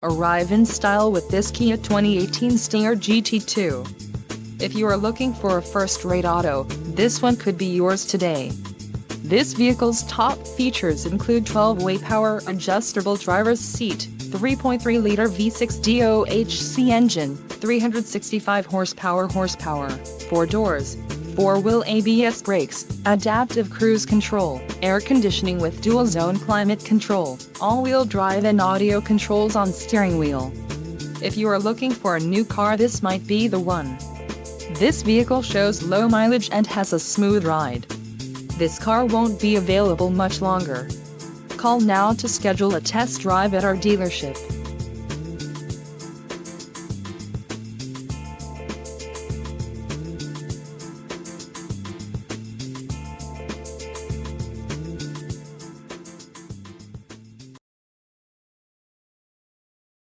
Arrive in style with this Kia 2018 Stinger GT2. If you are looking for a first-rate auto, this one could be yours today. This vehicle's top features include 12-way power adjustable driver's seat, 3.3-liter V6 DOHC engine, 365 horsepower, 4 doors, 4-wheel ABS brakes, adaptive cruise control, air conditioning with dual-zone climate control, all-wheel drive and audio controls on steering wheel. If you are looking for a new car, this might be the one. This vehicle shows low mileage and has a smooth ride. This car won't be available much longer. Call now to schedule a test drive at our dealership.